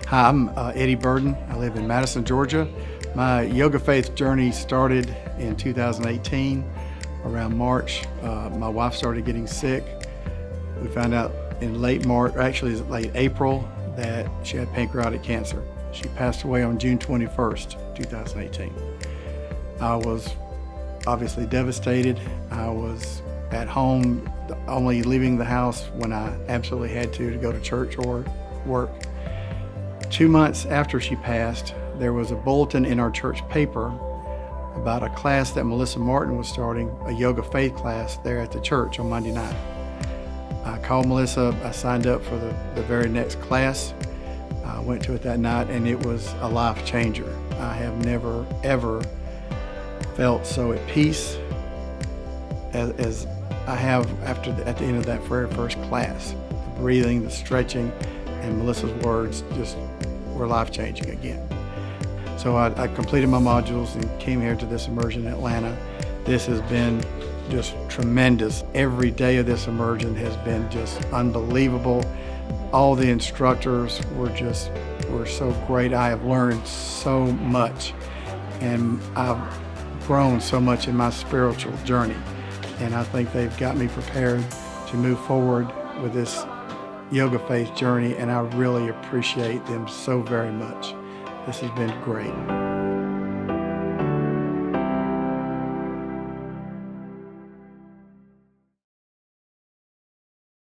Hi, I'm Eddie Burden. I live in Madison, Georgia. My YogaFaith journey started in 2018. Around March, my wife started getting sick. We found out in late March, or actually late April, that she had pancreatic cancer. She passed away on June 21st, 2018. I was obviously devastated. I was at home, only leaving the house when I absolutely had to go to church or work. 2 months after she passed, there was a bulletin in our church paper about a class that Melissa Martin was starting, a YogaFaith class there at the church on Monday night. I called Melissa, I signed up for the very next class. I went to it that night and it was a life changer. I have never, ever felt so at peace as I have at the end of that very first class. The breathing, the stretching, and Melissa's words just were life-changing again. So I completed my modules and came here to this immersion in Atlanta. This has been just tremendous. Every day of this immersion has been just unbelievable. All the instructors were so great. I have learned so much, and I've grown so much in my spiritual journey. And I think they've got me prepared to move forward with this YogaFaith journey, and I really appreciate them so very much. This has been great.